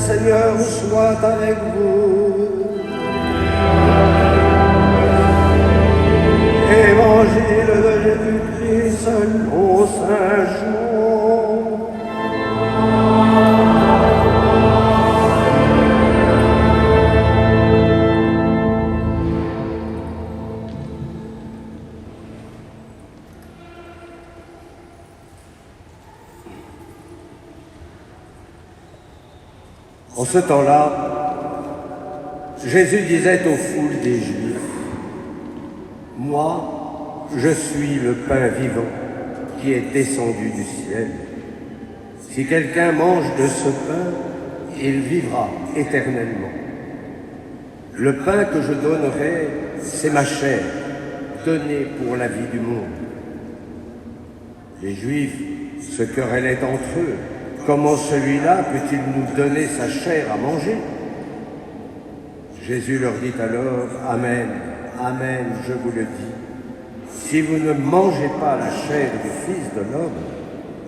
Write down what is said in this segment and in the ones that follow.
Seigneur soit avec vous. Évangile de Jésus-Christ selon Saint Jean. En ce temps-là, Jésus disait aux foules des Juifs, « Moi, je suis le pain vivant qui est descendu du ciel. Si quelqu'un mange de ce pain, il vivra éternellement. Le pain que je donnerai, c'est ma chair, donnée pour la vie du monde. » Les Juifs se querellaient entre eux. Comment celui-là peut-il nous donner sa chair à manger? Jésus leur dit alors, « Amen, Amen, je vous le dis. Si vous ne mangez pas la chair du Fils de l'homme,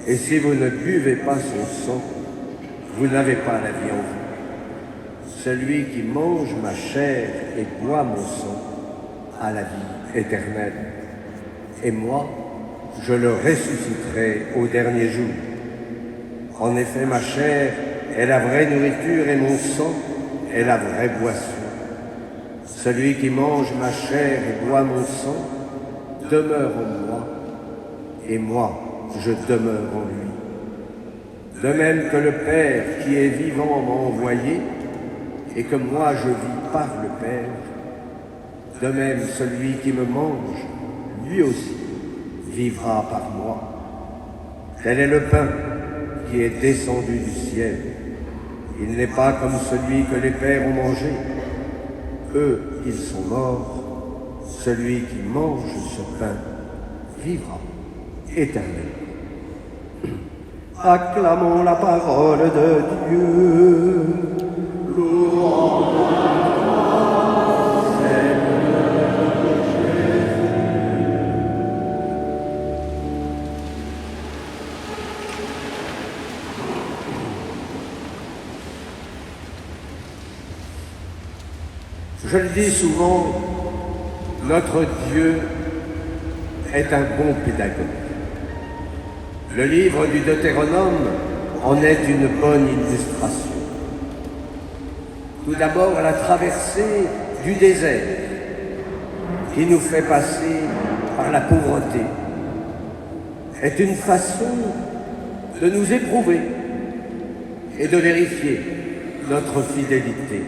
et si vous ne buvez pas son sang, vous n'avez pas la vie en vous. Celui qui mange ma chair et boit mon sang a la vie éternelle. Et moi, je le ressusciterai au dernier jour. En effet, ma chair est la vraie nourriture et mon sang est la vraie boisson. Celui qui mange ma chair et boit mon sang demeure en moi, et moi, je demeure en lui. De même que le Père qui est vivant m'a envoyé, et que moi je vis par le Père, de même celui qui me mange, lui aussi, vivra par moi. Tel est le pain qui est descendu du ciel. Il n'est pas comme celui que les pères ont mangé. Eux, ils sont morts. Celui qui mange ce pain vivra éternellement. Acclamons la parole de Dieu. Louange. Je le dis souvent, notre Dieu est un bon pédagogue. Le livre du Deutéronome en est une bonne illustration. Tout d'abord, la traversée du désert qui nous fait passer par la pauvreté est une façon de nous éprouver et de vérifier notre fidélité.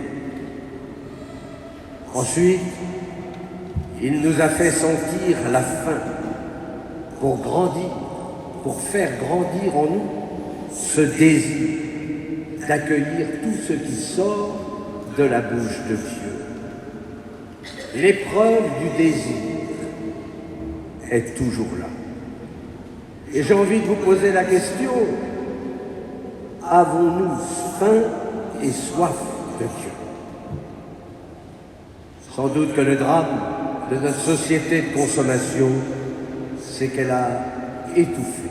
Ensuite, il nous a fait sentir la faim pour grandir, pour faire grandir en nous ce désir d'accueillir tout ce qui sort de la bouche de Dieu. L'épreuve du désir est toujours là. Et j'ai envie de vous poser la question, avons-nous faim et soif de Dieu? Sans doute que le drame de notre société de consommation, c'est qu'elle a étouffé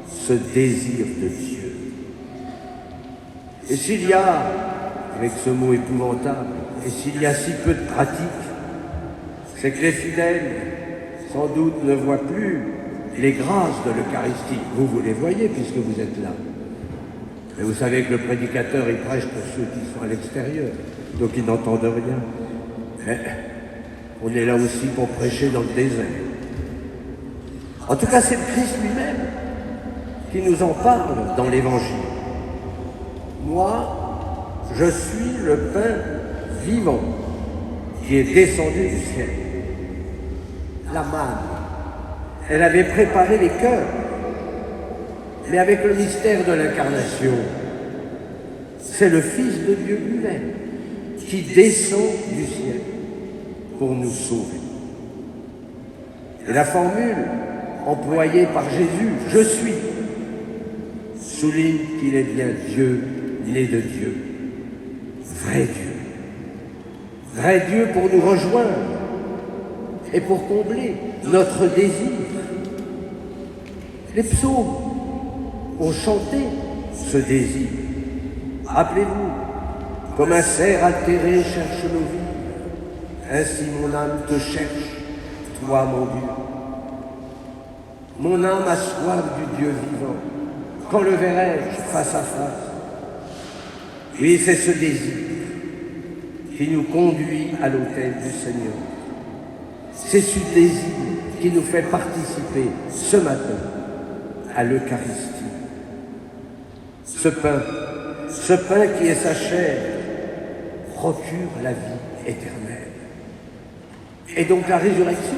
ce désir de Dieu. Et s'il y a, avec ce mot épouvantable, et s'il y a si peu de pratique, c'est que les fidèles, sans doute, ne voient plus les grâces de l'Eucharistie. Vous les voyez puisque vous êtes là. Mais vous savez que le prédicateur, il prêche pour ceux qui sont à l'extérieur, donc ils n'entendent rien. Mais on est là aussi pour prêcher dans le désert. En tout cas, c'est le Christ lui-même qui nous en parle dans l'Évangile. Moi, je suis le pain vivant qui est descendu du ciel. La manne, elle avait préparé les cœurs, mais avec le mystère de l'incarnation, c'est le Fils de Dieu lui-même qui descend du ciel pour nous sauver. Et la formule employée par Jésus, « Je suis », souligne qu'il est bien Dieu, né de Dieu, vrai Dieu. Vrai Dieu pour nous rejoindre et pour combler notre désir. Les psaumes ont chanté ce désir. Rappelez-vous, comme un cerf altéré cherche l'eau vive, ainsi mon âme te cherche, toi mon Dieu. Mon âme a soif du Dieu vivant. Quand le verrai-je face à face? Oui, c'est ce désir qui nous conduit à l'autel du Seigneur. C'est ce désir qui nous fait participer ce matin à l'Eucharistie. Ce pain qui est sa chair, procure la vie éternelle. Et donc la résurrection.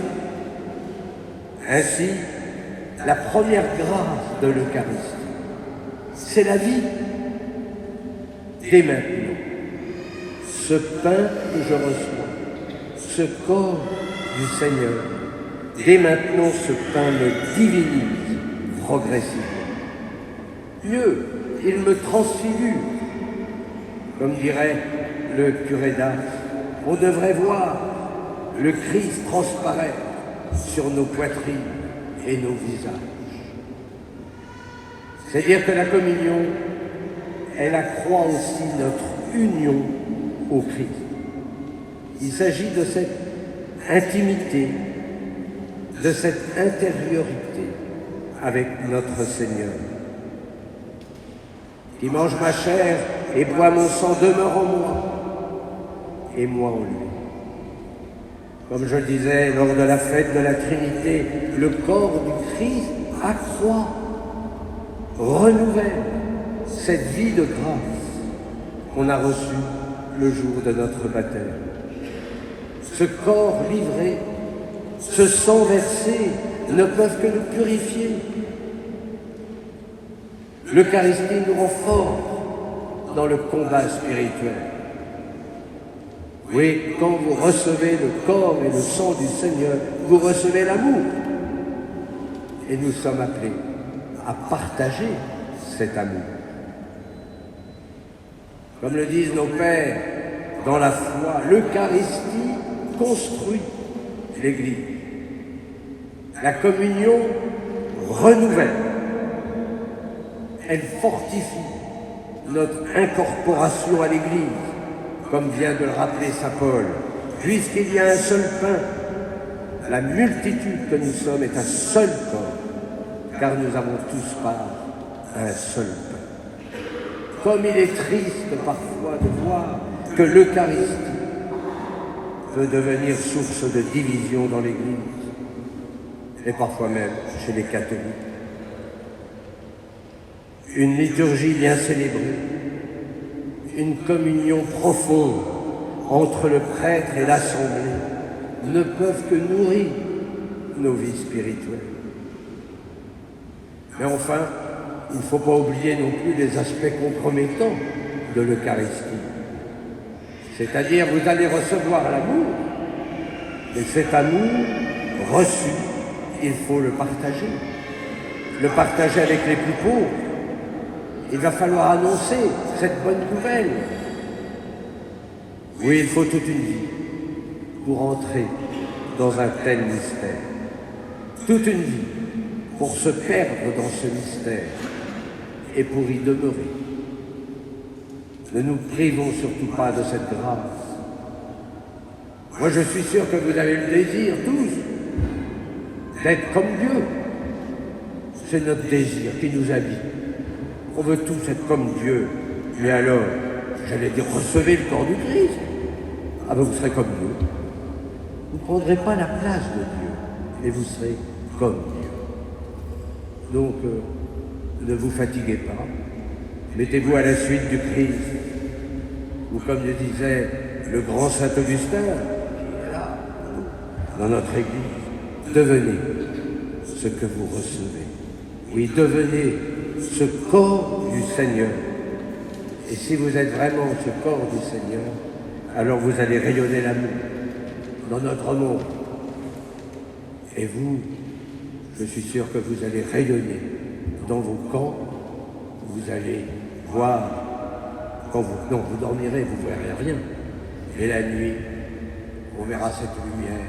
Ainsi, la première grâce de l'Eucharistie, c'est la vie. Dès maintenant, ce pain que je reçois, ce corps du Seigneur, dès maintenant ce pain me divinise progressivement. Mieux, il me transfigure. Comme dirait le curé d'Ars, on devrait voir le Christ transparaître sur nos poitrines et nos visages. C'est-à-dire que la communion, elle accroît aussi notre union au Christ. Il s'agit de cette intimité, de cette intériorité avec notre Seigneur. Qui mange ma chair et boit mon sang demeure en moi, et moi en lui. Comme je le disais lors de la fête de la Trinité, le corps du Christ accroît, renouvelle cette vie de grâce qu'on a reçue le jour de notre baptême. Ce corps livré, ce sang versé ne peuvent que nous purifier. L'Eucharistie nous rend forts dans le combat spirituel. Oui, quand vous recevez le corps et le sang du Seigneur, vous recevez l'amour. Et nous sommes appelés à partager cet amour. Comme le disent nos pères dans la foi, l'Eucharistie construit l'Église. La communion renouvelle. Elle fortifie notre incorporation à l'Église, comme vient de le rappeler saint Paul. Puisqu'il y a un seul pain, la multitude que nous sommes est un seul corps, car nous avons tous part à un seul pain. Comme il est triste parfois de voir que l'Eucharistie peut devenir source de division dans l'Église, et parfois même chez les catholiques. Une liturgie bien célébrée, une communion profonde entre le prêtre et l'assemblée ne peuvent que nourrir nos vies spirituelles. Mais enfin, il ne faut pas oublier non plus les aspects compromettants de l'Eucharistie. C'est-à-dire, vous allez recevoir l'amour, et cet amour reçu, il faut le partager. Le partager avec les plus pauvres. Il va falloir annoncer cette bonne nouvelle. Oui, il faut toute une vie pour entrer dans un tel mystère. Toute une vie pour se perdre dans ce mystère et pour y demeurer. Ne nous privons surtout pas de cette grâce. Moi, je suis sûr que vous avez le désir, tous, d'être comme Dieu. C'est notre désir qui nous habite. On veut tous être comme Dieu. Mais alors, j'allais dire, recevez le corps du Christ. Ah ben vous serez comme Dieu. Vous ne prendrez pas la place de Dieu, mais vous serez comme Dieu. Donc, ne vous fatiguez pas. Mettez-vous à la suite du Christ. Ou comme le disait le grand saint Augustin, qui est là, dans notre Église, devenez ce que vous recevez. Oui, devenez ce corps du Seigneur. Et si vous êtes vraiment ce corps du Seigneur, alors vous allez rayonner l'amour dans notre monde. Et vous, je suis sûr que vous allez rayonner dans vos camps. Vous allez voir, quand vous dormirez, vous ne verrez rien. Et la nuit, on verra cette lumière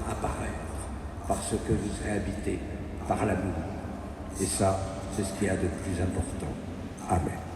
apparaître parce que vous serez habité par l'amour. Et ça, c'est ce qu'il y a de plus important. Amen.